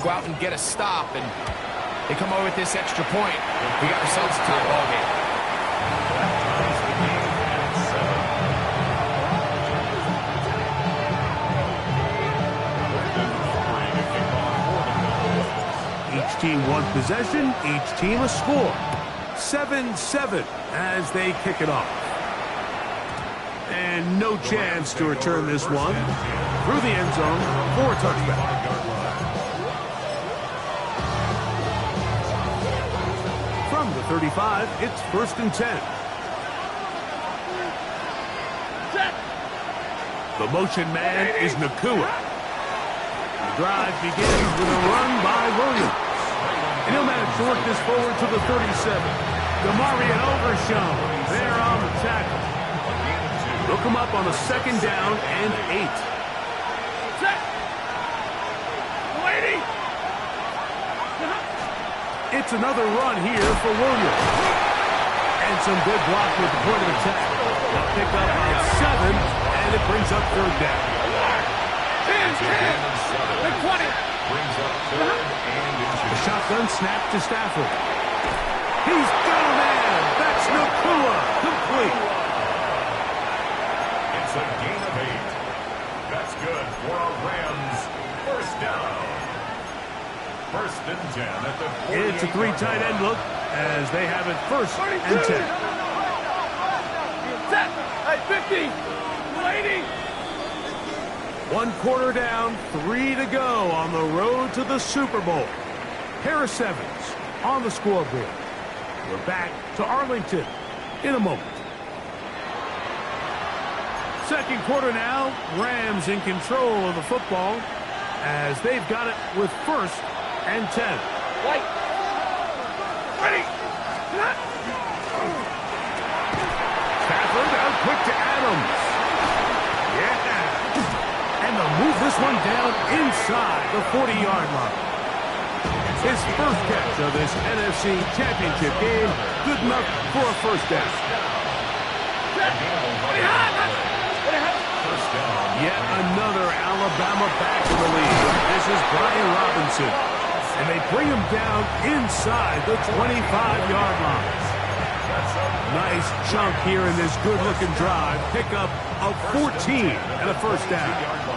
go out and get a stop, and they come away with this extra point. We got ourselves a tie ball game. Each team one possession, each team a score. 7-7 as they kick it off. And no chance to return this one. Through the end zone for a touchback. From the 35, it's 1st and 10. The motion man is Nakua. The drive begins with a run by Williams. And he'll manage to work this forward to the 37. Demarion Overshown there on the tackle. Look him up on a 2nd down and 8. It's another run here for Williams. And some good block with the point of attack. They'll pick up on 7, and it brings up 3rd down. 20. The shotgun snap to Stafford. He's got a man. That's Nakua. Complete. It's a gain of 8. That's good for our Rams. 1st down. 1st and 10 at the 48. It's a 3 tight end look as they have it 1st and 10. Set. At 50. 80. 1 quarter down, 3 to go on the road to the Super Bowl. Harris Evans on the scoreboard. We're back to Arlington in a moment. 2nd quarter now, Rams in control of the football as they've got it with 1st and 10. White. Ready. Stafford out quick to Adams. Yeah. And they'll move this one down inside the 40-yard line. His 1st catch of this NFC Championship game, good enough for a 1st down. Yet another Alabama back in the lead. This is Brian Robinson. And they bring him down inside the 25-yard line. Nice chunk here in this good-looking drive. Pickup of 14 and a 1st down.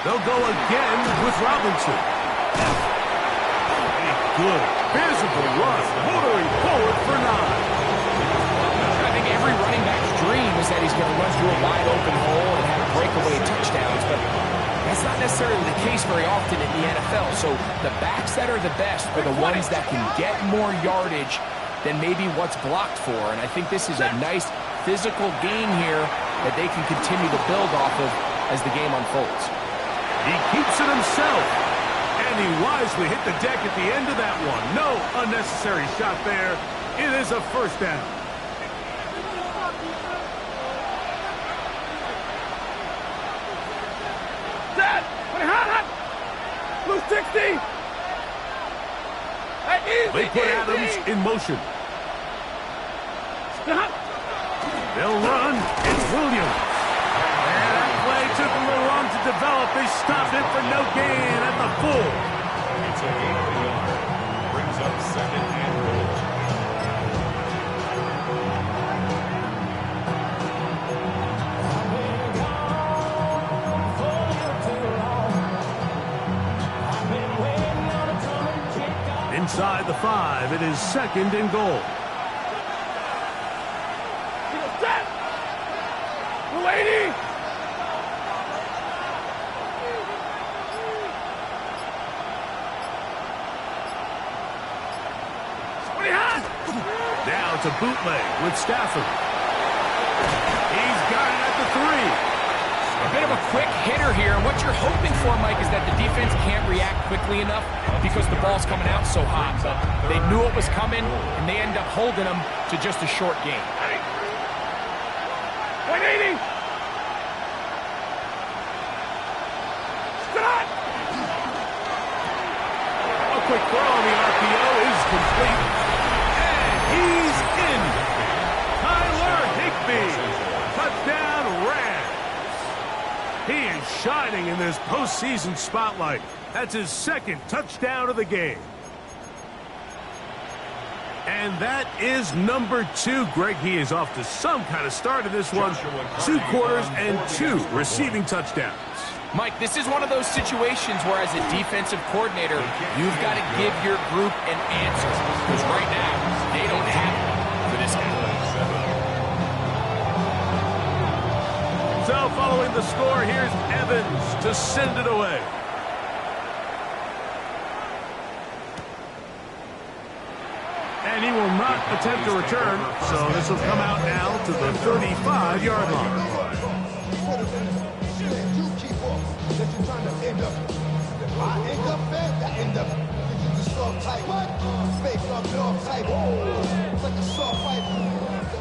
They'll go again with Robinson. A good physical run, motoring forward for 9. I think every running back's dream is that he's going to run through a wide open hole and have breakaway touchdowns, but that's not necessarily the case very often in the NFL. So the backs that are the best are the ones that can get more yardage than maybe what's blocked for. And I think this is a nice physical gain here that they can continue to build off of as the game unfolds. He keeps it himself, and he wisely hit the deck at the end of that one. No unnecessary shot there. It is a 1st down. Set. Blue 60. They put Adams in motion. Stop. They'll run. It's Williams. And that play took a little long to develop. They stopped it for no gain at the full. It's a gain of 1. Brings up 2nd and goal. Inside the 5, it is 2nd and goal. Set. 80. Now it's a bootleg with Stafford. He's got it at the 3. A bit of a quick hitter here. What you're hoping for, Mike, is that the defense can't react quickly enough because the ball's coming out so hot. But they knew it was coming, and they end up holding them to just a short game. 180. Stop. A quick throw on the RPO is complete. And he's in. Tyler Higbee. Touchdown, Rams. shining in this postseason spotlight. That's his second touchdown of the game. And that is number 2. Greg, he is off to some kind of start in this one. 2 quarters and 2 receiving touchdowns. Mike, this is one of those situations where as a defensive coordinator, you've got to give your group an answer. Because right now, they don't have it for this guy. So following the score, here's Evans to send it away. And he will not attempt to return, so this will come out now to the 35-yard line.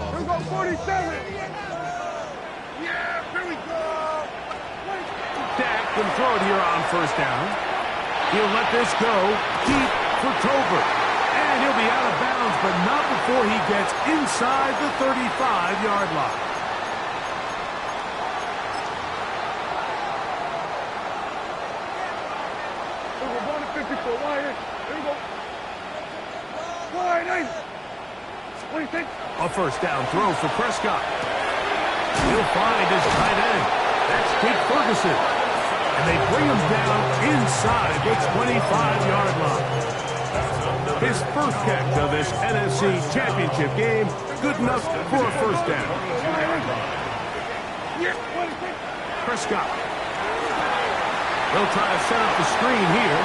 Here we go, 47. Yeah, here we go. Dak can throw it here on first down. He'll let this go deep for Tolbert. And he'll be out of bounds, but not before he gets inside the 35-yard line. We're going to 54. Wire. Here we go. Wide, nice. 26. A first down throw for Prescott. He'll find his tight end. That's Jake Ferguson. And they bring him down inside the 25-yard line. His first catch of this NFC Championship game, good enough for a first down. Prescott. They'll try to set up the screen here.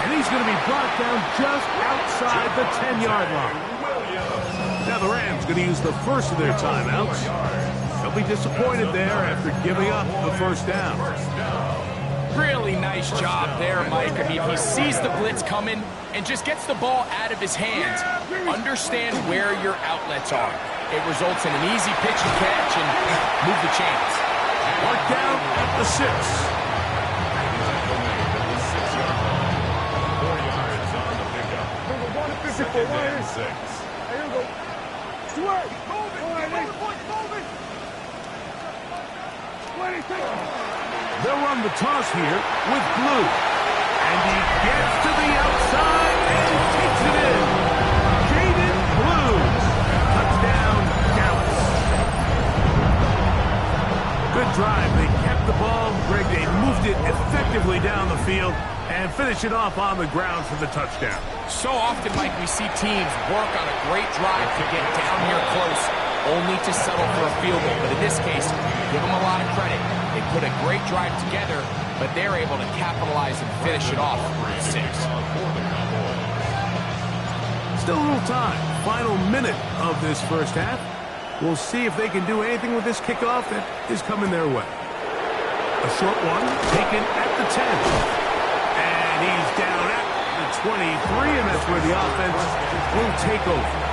And he's going to be brought down just outside the 10-yard line. Now the Rams going to use the first of their timeouts. They'll be disappointed there after giving up the first down. Really nice job there, Mike. I mean, he sees the blitz coming and just gets the ball out of his hands. Understand where your outlets are. It results in an easy pitch and catch and move the chains. Mark down at the 6. 4 yards on the pickup. We're going to 54. Second Wire. and 6. Here we go. Swear. Move it. 26. They'll run the toss here with Blue. And he gets to the outside and takes it in. Jaden Blue. Touchdown, Dallas. Good drive. They kept the ball. Greg, they moved it effectively down the field and finish it off on the ground for the touchdown. So often, Mike, we see teams work on a great drive to get down here close, only to settle for a field goal. But in this case, give them a lot of credit. They put a great drive together, but they're able to capitalize and finish it off with 6. Still a little time. Final minute of this first half. We'll see if they can do anything with this kickoff that is coming their way. A short one taken at the 10. And he's down at the 23, and that's where the offense will take over.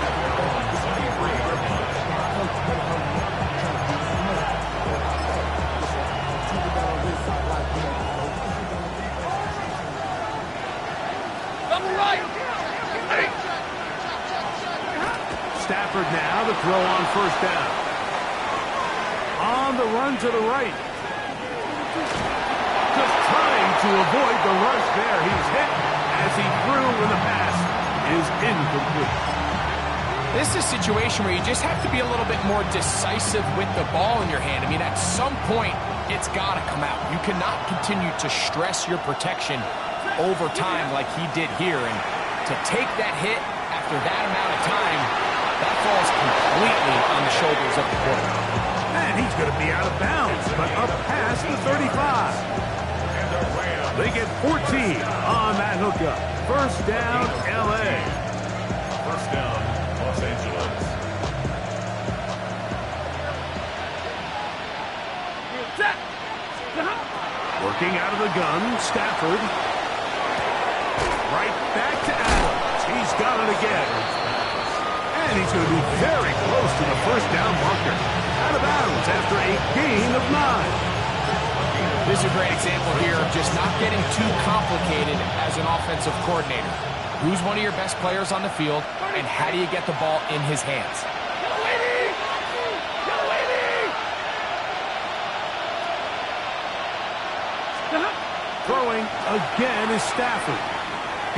Stafford now to throw on first down. On the run to the right. Just trying to avoid the rush there. He's hit as he threw when the pass is incomplete. This is a situation where you just have to be a little bit more decisive with the ball in your hand. I mean, at some point, it's got to come out. You cannot continue to stress your protection over time like he did here. And to take that hit after that amount of time, that falls completely on the shoulders of the quarterback. And he's going to be out of bounds, but up past the 35. They get 14 on that hookup. First down, L.A. First down, Los Angeles. Working out of the gun, Stafford. Right back to Adams. He's got it again. And he's going to be very close to the first down marker. Out of bounds after a gain of 9. This is a great example here of just not getting too complicated as an offensive coordinator. Who's one of your best players on the field, and how do you get the ball in his hands? Throwing again is Stafford.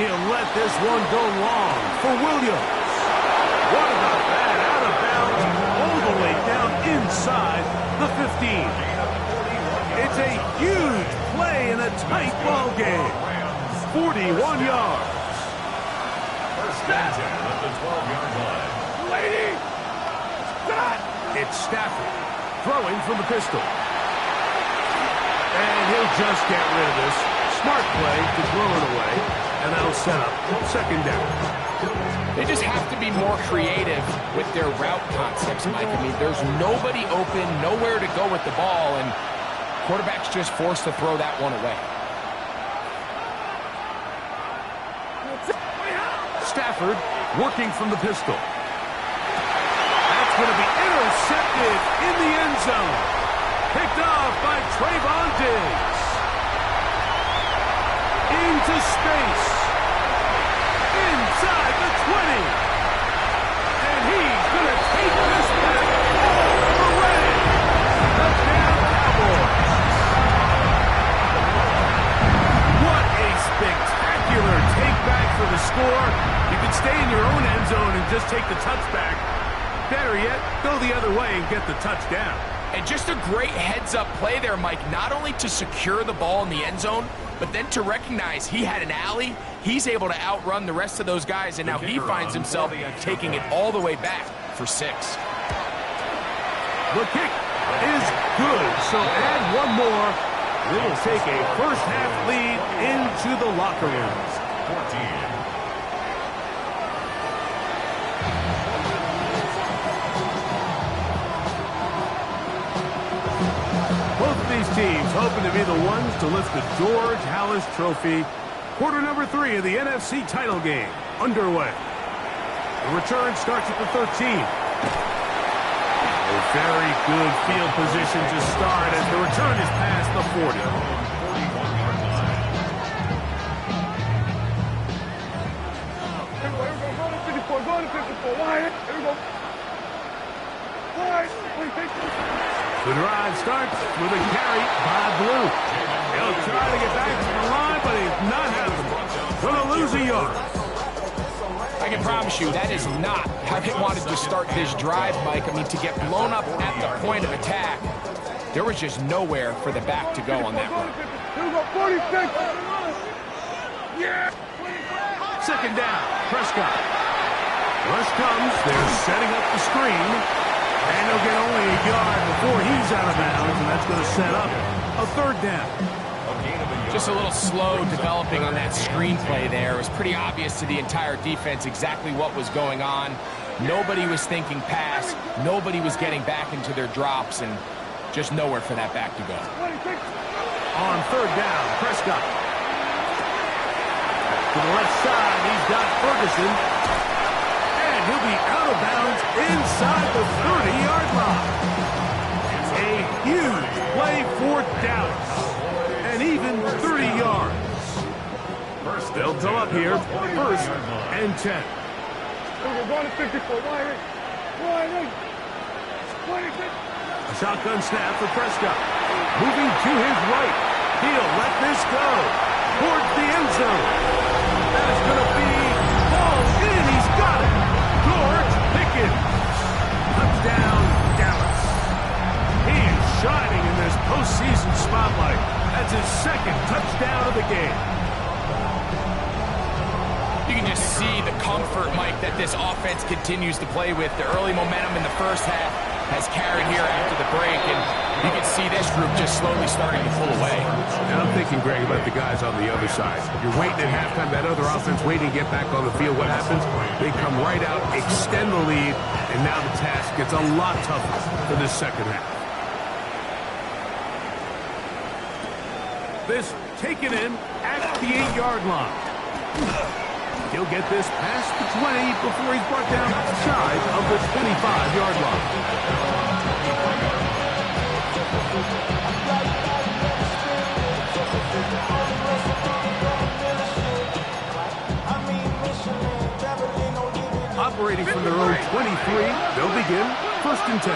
He'll let this one go long for Williams. What about that? Out of bounds all the way down inside the 15. It's a huge play in a tight ball game. 41 yards. First and 10 at the 12-yard line. Lady! Stop! It's Stafford throwing from the pistol. And he'll just get rid of this. Smart play to throw it away. And that'll set up second down. They just have to be more creative with their route concepts, Mike. I mean, there's nobody open, nowhere to go with the ball, and quarterback's just forced to throw that one away. Stafford working from the pistol. That's going to be intercepted in the end zone. Picked off by Trayvon Diggs. Into space. Inside the 20. And he's going to take this back all the way. Touchdown Cowboys. What a spectacular take back for the score. You can stay in your own end zone and just take the touchback. Better yet, go the other way and get the touchdown. And just a great heads-up play there, Mike, not only to secure the ball in the end zone, but then to recognize he had an alley. He's able to outrun the rest of those guys, and now he finds himself taking it all the way back for 6. The kick is good, so add one more. They'll take a first-half lead into the locker room. 14. These teams hoping to be the ones to lift the George Halas Trophy. Quarter number 3 of the NFC title game underway. The return starts at the 13. A very good field position to start as the return is past the 40. 41-yard line. Go to 54. Go to 54. Wide. Here we go. Wide. The drive starts with a carry by Blue. He'll try to get back to the line, but he's not having it. Going to lose a yard. I can promise you that is not how they wanted to start this drive, Mike. I mean, to get blown up at the point of attack, there was just nowhere for the back to go on that run. Here we go. 46. Yeah. Second down, Prescott. Rush comes. They're setting up the screen. And he'll get only a yard before he's out of bounds, and that's going to set up a third down. Just a little slow developing on that screenplay there. It was pretty obvious to the entire defense exactly what was going on. Nobody was thinking pass. Nobody was getting back into their drops, and just nowhere for that back to go. On third down, Prescott. To the left side, he's got Ferguson. He'll be out of bounds inside the 30-yard line. A huge play for Dallas. And even 30 yards. They'll go up here, first and 10. We're going to 54. Wide. A shotgun snap for Prescott. Moving to his right. He'll let this go towards the end zone. That's going to be ball in. He's got it. George Pickens. Touchdown, Dallas. He is shining in this postseason spotlight. That's his second touchdown of the game. You can just see the comfort, Mike, that this offense continues to play with. The early momentum in the first half has carried here after the break, and you can see this group just slowly starting to pull away. And I'm thinking, Greg, about the guys on the other side. You're waiting at halftime, that other offense waiting to get back on the field. What happens? They come right out, extend the lead, and now the task gets a lot tougher for this second half. This taken in at the 8-yard line. He'll get this past the 20 before he's brought down shy of the 25-yard line. Operating from their own 23, they'll begin first and 10.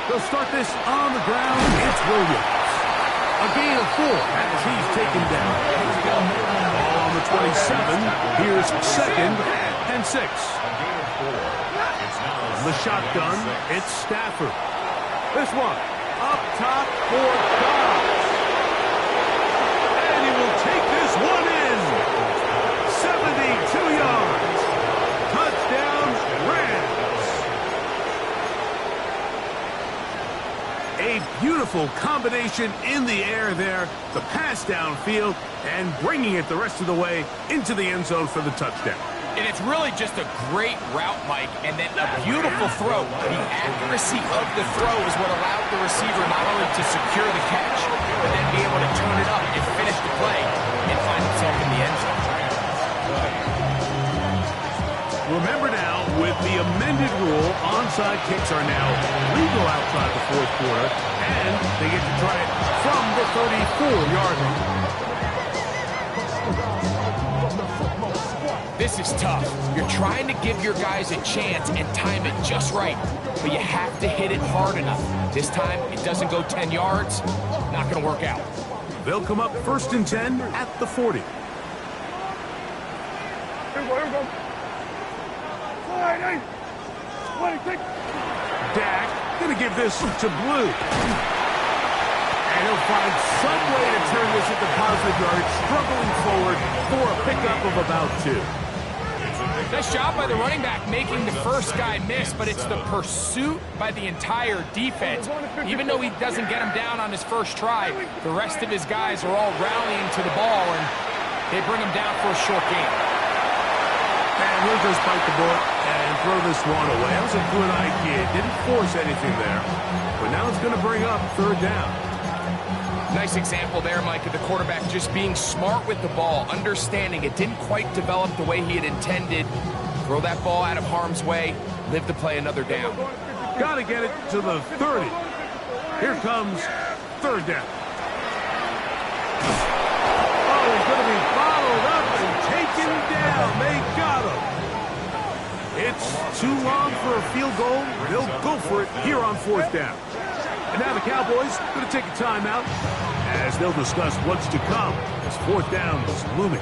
They'll start this on the ground. It's Williams. A gain of 4 as he's taken down. Ball on the 27. Here's 2nd and 6. The shotgun, it's Stafford. This one, up top for Dobbs. And he will take this one in. 72 yards. Touchdown, Rams. A beautiful combination in the air there. The pass downfield and bringing it the rest of the way into the end zone for the touchdown. And it's really just a great route, Mike, and then a beautiful throw. The accuracy of the throw is what allowed the receiver not only to secure the catch, but then be able to turn it up and finish the play and find himself in the end zone. Remember now, with the amended rule, onside kicks are now legal outside the fourth quarter, and they get to try it from the 34-yard line. This is tough. You're trying to give your guys a chance and time it just right, but you have to hit it hard enough. This time, it doesn't go 10 yards. Not going to work out. They'll come up 1st and 10 at the 40. Here we go, here we go. Slide, hey. Wait, take. Dak going to give this to Blue. And he'll find some way to turn this into positive yards, struggling forward for a pickup of about 2. Nice job by the running back making the first guy miss, but it's the pursuit by the entire defense. Even though he doesn't get him down on his first try, the rest of his guys are all rallying to the ball, and they bring him down for a short gain. And he'll just bite the bullet and throw this one away. That was a good idea. Didn't force anything there, but now it's going to bring up 3rd down. Nice example there, Mike, of the quarterback just being smart with the ball, understanding it didn't quite develop the way he had intended. Throw that ball out of harm's way, live to play another down. Got to get it to the 30. Here comes 3rd down. Oh, he's going to be followed up and taken down. They got him. It's too long for a field goal. They'll go for it here on 4th down. And now the Cowboys going to take a timeout as they'll discuss what's to come as 4th down is looming.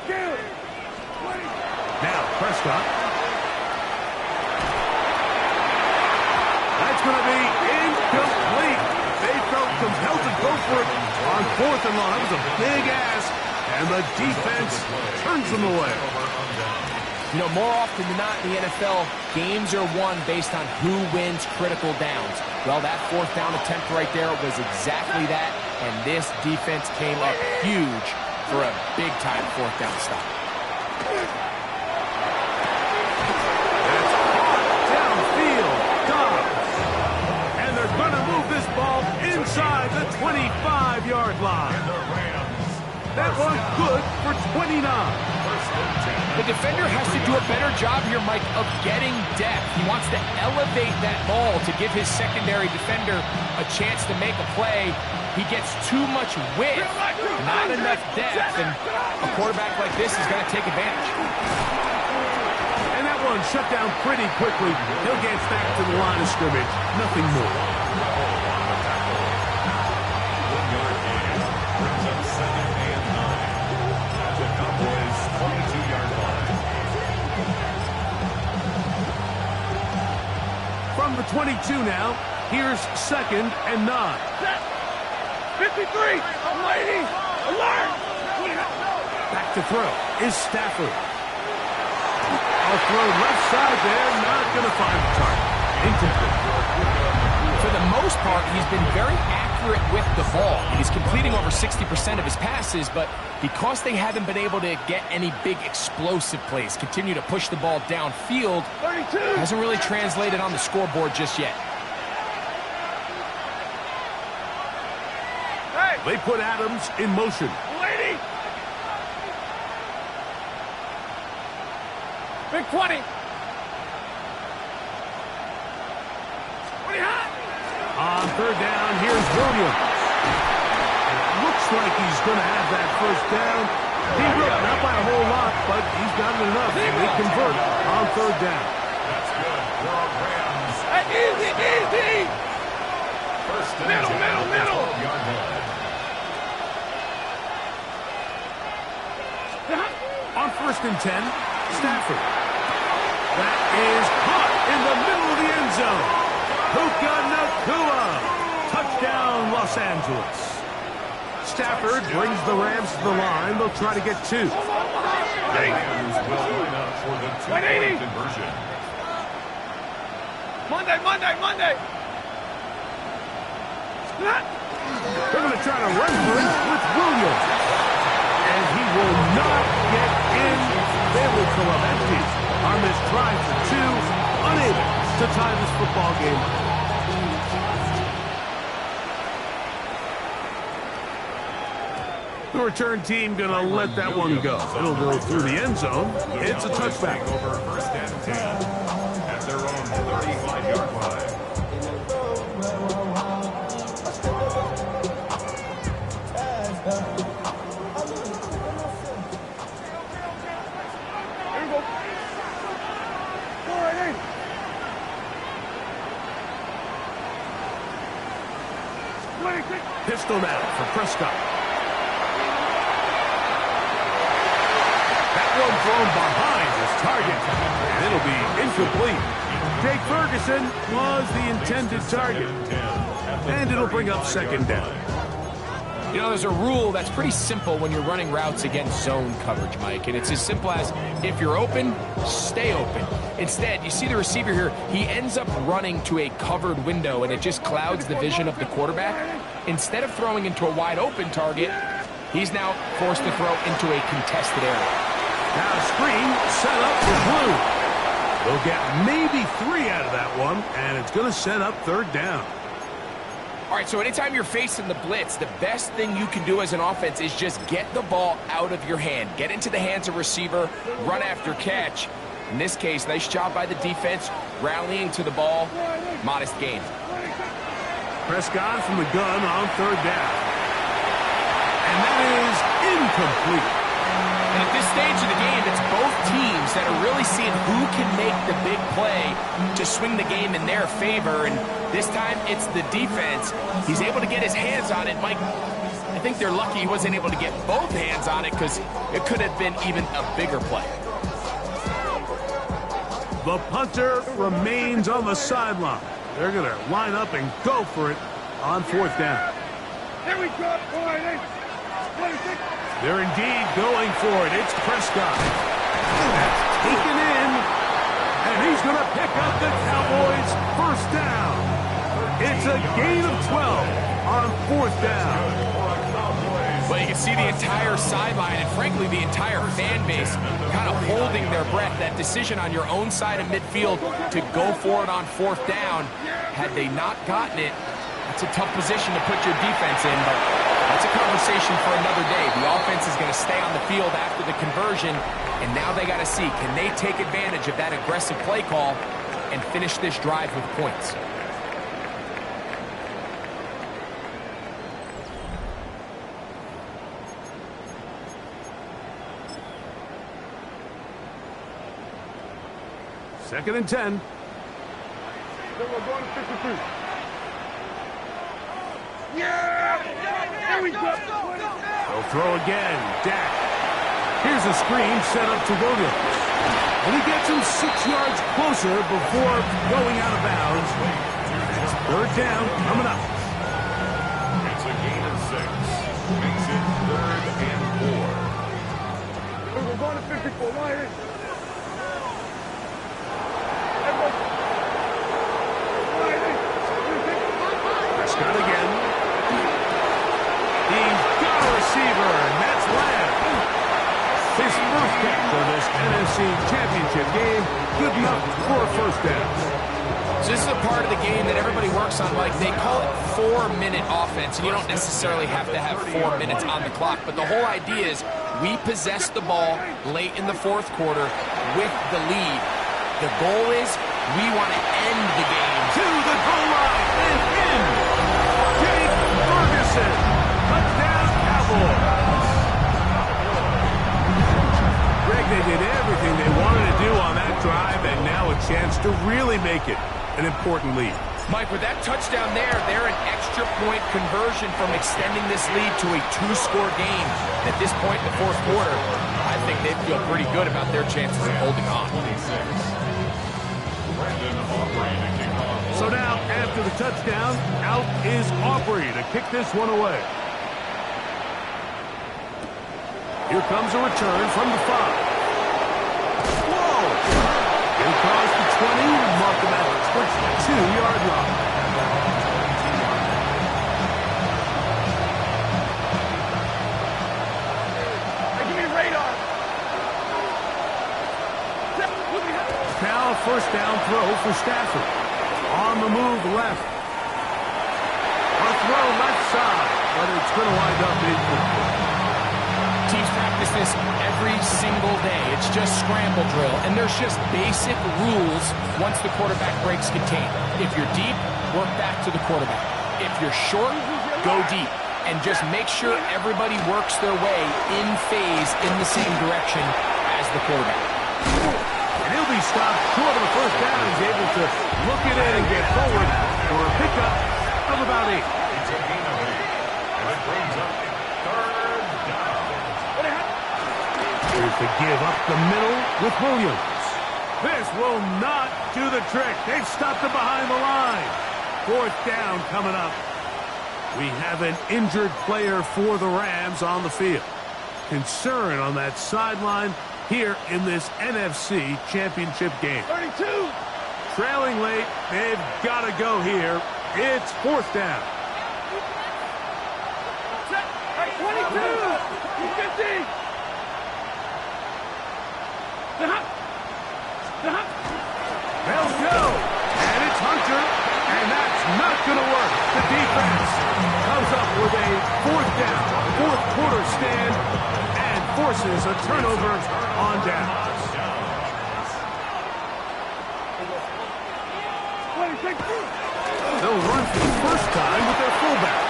Kill. Now Prescott. That's going to be incomplete. They felt compelled to go for it on 4th and long. That was a big ask, and the defense turns them away. You know, more often than not in the NFL, games are won based on who wins critical downs. Well, that 4th down attempt right there was exactly that, and this defense came up huge for a big-time 4th down stop. Inside the 25-yard line. That was good for 29. The defender has to do a better job here, Mike, of getting depth. He wants to elevate that ball to give his secondary defender a chance to make a play. He gets too much width, not enough depth, and a quarterback like this is going to take advantage. And that one shut down pretty quickly. He'll get back to the line of scrimmage. Nothing more. From the 22 now, here's 2nd and 9. 53, I'm waiting, alert! Back to throw is Stafford. I'll throw left side there, not going to find the target. Incomplete. For the most part, he's been very accurate with the ball. He's completing over 60% of his passes, but because they haven't been able to get any big explosive plays, continue to push the ball downfield, 32. Hasn't really translated on the scoreboard just yet. Hey, They put Adams in motion. lady! Big 20. On third down, here's Williams. Looks like he's going to have that first down. He will, not by a whole lot, but he's got it enough. And they convert on third down. That's good for our Rams. Easy. First and Middle. 12-yard line. On first and 10, Stafford. That is caught in the middle of the end zone. Puka Nacua. Touchdown, Los Angeles. Stafford brings the Rams to the line. They'll try to get 2. Rams will line up for the two-point conversion. Monday. They're going to try to run for it with Williams. And he will not get in. They will fill up empty on this try for 2. Unable to tie this football game. The return team going to let that one go. It'll go through the end zone. It's a touchback. Over first and 10 at their own 35-yard line. Pistol now for Prescott. That one thrown behind his target, and it'll be incomplete. Jake Ferguson was the intended target, and it'll bring up second down. You know, there's a rule that's pretty simple when you're running routes against zone coverage, Mike, and it's as simple as if you're open, stay open. Instead, you see the receiver here, he ends up running to a covered window, and it just clouds the vision of the quarterback. Instead of throwing into a wide open target, he's now forced to throw into a contested area. Now a screen set up for Blue. They'll get maybe 3 out of that one, and it's going to set up third down. All right, so anytime you're facing the blitz, the best thing you can do as an offense is just get the ball out of your hand. Get into the hands of receiver, run after catch. In this case, nice job by the defense, rallying to the ball. Modest gain. Prescott from the gun on third down. And that is incomplete. And at this stage of the game, it's both teams that are really seeing who can make the big play to swing the game in their favor. And this time, it's the defense. He's able to get his hands on it. Mike, I think they're lucky he wasn't able to get both hands on it because it could have been even a bigger play. The punter remains on the sideline. They're going to line up and go for it on fourth down. Here we go. They're indeed going for it. It's Prescott. That's taken in. And he's going to pick up the Cowboys' first down. It's a gain of 12 on fourth down. Well, you can see the entire sideline and, frankly, the entire fan base kind of holding their breath. That decision on your own side of midfield to go for it on fourth down, had they not gotten it, that's a tough position to put your defense in, but that's a conversation for another day. The offense is going to stay on the field after the conversion, and now they got to see, can they take advantage of that aggressive play call and finish this drive with points? Second and 10. We're going to 53. Yeah! There we go! They'll throw again. Dak. Here's a screen set up to Williams. And he gets him 6 yards closer before going out of bounds. It's third down coming up. It's a gain of 6. Makes it 3rd and 4. We're going to 54. Why? Prescott again. He's got a receiver, and that's Lamb. His first catch of this NFC Championship game. Good enough for a first down. So this is a part of the game that everybody works on, Mike. They call it 4-minute offense, and you don't necessarily have to have 4 minutes on the clock. But the whole idea is we possess the ball late in the fourth quarter with the lead. The goal is We want to end the game. To the goal line and in. Jake Ferguson. Touchdown, Cowboys. Greg, they did everything they wanted to do on that drive, and now a chance to really make it an important lead. Mike, with that touchdown there, they're an extra point conversion from extending this lead to a 2-score game. At this point in the fourth quarter, I think they feel pretty good about their chances of holding on. So now, after the touchdown, out is Aubrey to kick this one away. Here comes a return from the 5. Whoa! Get across the 20 and mark him at the 22-yard line. Hey, give me the radar. Now a first down throw for Stafford. On the move left. A throw left side, but it's going to wind up incomplete. Teams practice this every single day. It's just scramble drill, and there's just basic rules once the quarterback breaks contain. If you're deep, work back to the quarterback. If you're short, go deep. And just make sure everybody works their way in phase in the same direction as the quarterback. And he'll be stopped short of the first down. He's able to look it in and get forward for a pickup of about 8. It's a gain of 8. And it brings up third down. Here's the give up the middle with Williams. This will not do the trick. They've stopped him behind the line. Fourth down coming up. We have an injured player for the Rams on the field. Concern on that sideline here in this NFC Championship game. 32. Trailing late, they've got to go here. It's fourth down. Hey, 22. 50. They'll go. And it's Hunter. And that's not going to work. The defense comes up with a fourth down, fourth quarter stand, and forces a turnover on downs. They'll run for the first time with their fullback.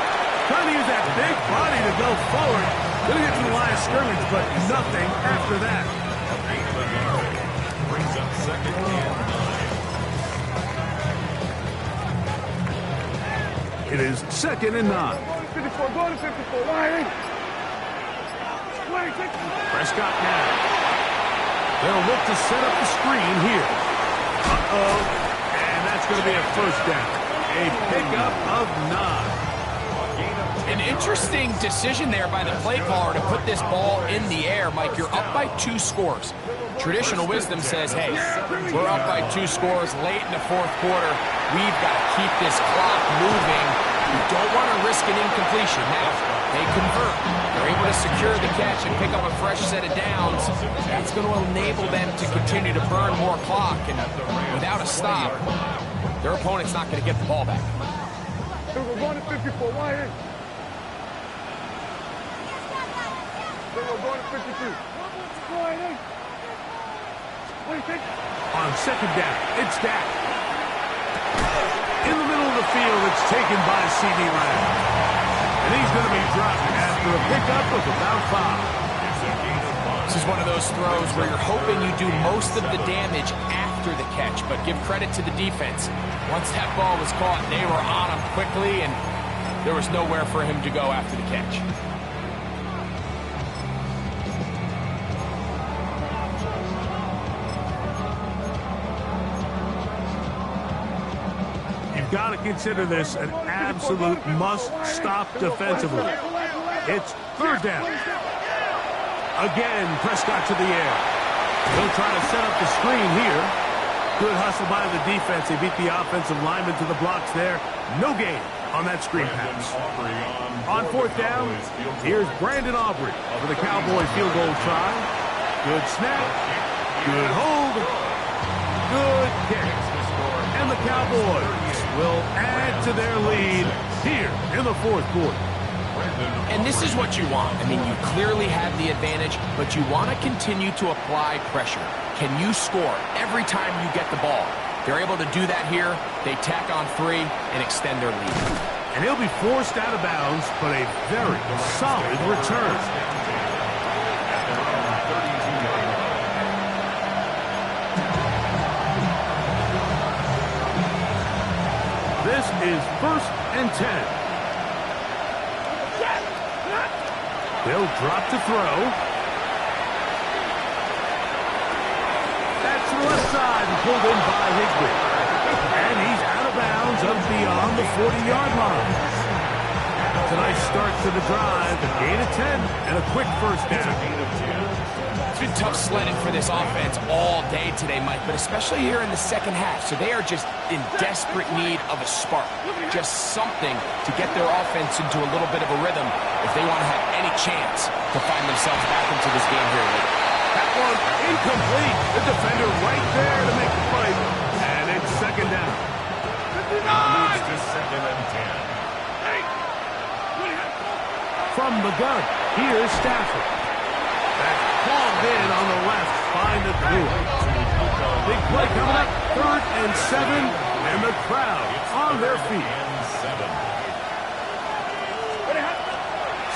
Trying to use that big body to go forward. Going to get to the line of scrimmage, but nothing after that. Brings up second and 9. It is second and 9. Go to 54. Why? Prescott now. They'll look to set up the screen here. Uh-oh. And that's going to be a first down. A pickup of 9. An interesting decision there by the play caller to put this ball in the air. Mike, you're up by 2 scores. Traditional wisdom says, hey, we're up by 2 scores late in the fourth quarter. We've got to keep this clock moving. You don't want to risk an incompletion. Now, they convert. They're able to secure the catch and pick up a fresh set of downs. That's going to enable them to continue to burn more clock. And without a stop, their opponent's not going to get the ball back. We're going to 54. Why? We're going to 52. On second down, it's Dak. In the middle of the field, it's taken by C.D. Lamb. And he's going to be dropped after a pickup of about 5. This is one of those throws where you're hoping you do most of the damage after the catch, but give credit to the defense. Once that ball was caught, they were on him quickly, and there was nowhere for him to go after the catch. Got to consider this an absolute must-stop defensively. It's third down. Again, Prescott to the air. He'll try to set up the screen here. Good hustle by the defense. They beat the offensive lineman to the blocks there. No gain on that screen pass. On fourth down, here's Brandon Aubrey for the Cowboy field goal try. Good snap. Good hold. Good kick. And the Cowboys will add to their lead here in the fourth quarter. And this is what you want. I mean, you clearly have the advantage, but you want to continue to apply pressure. Can you score every time you get the ball? They're able to do that here. They tack on 3 and extend their lead. And he'll be forced out of bounds, but a very solid return. This is 1st and 10. They'll drop to throw. That's to the left side and pulled in by Higbee. And he's out of bounds up beyond the 40-yard line. It's a nice start to the drive. A gain of 10 and a quick first down. It's been tough sledding for this offense all day today, Mike, but especially here in the second half. So they are just in desperate need of a spark, just something to get their offense into a little bit of a rhythm if they want to have any chance to find themselves back into this game here late. That one incomplete. The defender right there to make the play. And it's second down. Moves to 2nd and 10. From the gun, here's Stafford. That's palmed in on the left, find the through. Big play coming up, 3rd and 7, and the crowd on their feet.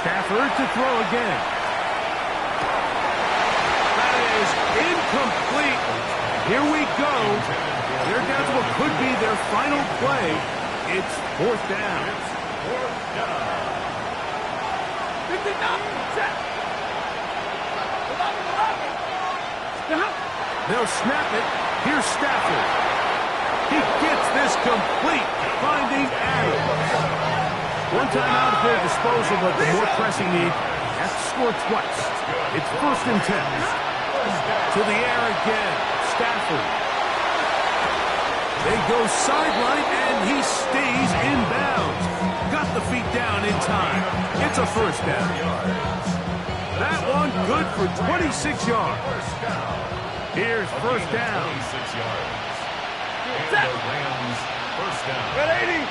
Stafford to throw again. That is incomplete. Here we go. They're down to what could be their final play. It's 4th down. They'll snap it. Here's Stafford. He gets this complete, finding Adams. One time out at their disposal, but the more pressing need has to score twice. It's 1st and 10. To the air again. Stafford. They go sideline, and he stays in bounds. Got the feet down in time. It's a first down. That one good for 26 yards. Here's first down. 26 yards. And the Rams first down. Red 80.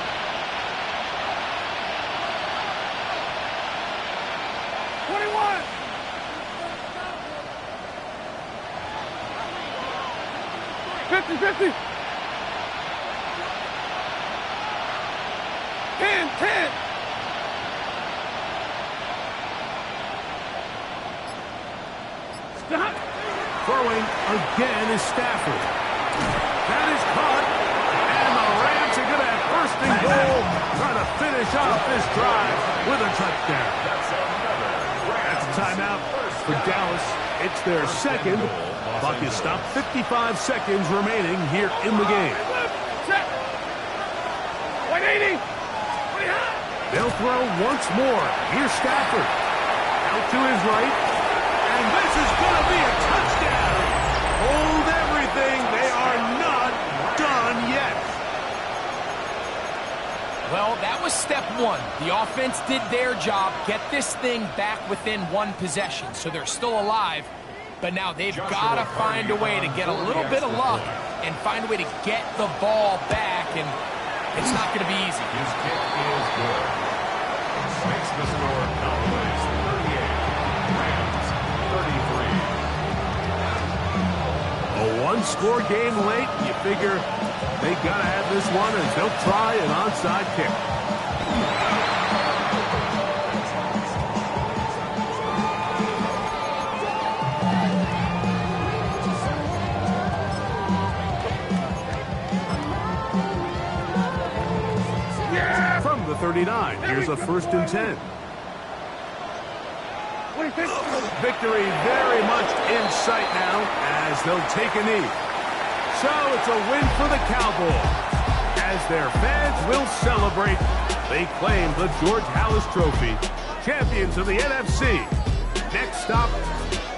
$50. 10. Stop. Throwing again is Stafford. That is caught. And the Rams are going to have 1st and goal. Trying to finish off this drive with a touchdown. That's a timeout for Dallas. It's their 2nd. Clock is stopped. 55 seconds remaining here in the game. 180. They'll throw once more. Here's Stafford. Out to his right. And this is going to be a touchdown. Hold everything. They are not done yet. Well, that was step 1. The offense did their job, get this thing back within 1 possession. So they're still alive. But now they've got to find a way to get a little bit of luck and find a way to get the ball back. And it's not going to be easy. His kick is good. Makes the score Cowboys 38, Rams 33. A one-score game late. You figure they got to have this one, and they'll try an onside kick. From the 39, here's a 1st and 10. Victory very much in sight now as they'll take a knee. So it's a win for the Cowboys. As their fans will celebrate, they claim the George Halas Trophy, champions of the NFC. Next stop,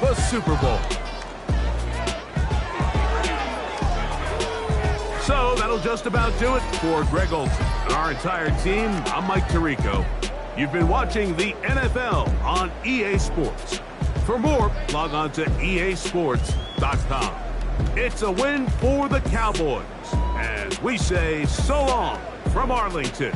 the Super Bowl. So that'll just about do it for Greg Olsen and our entire team. I'm Mike Tirico. You've been watching the NFL on EA Sports. For more, log on to easports.com. It's a win for the Cowboys as we say so long from Arlington.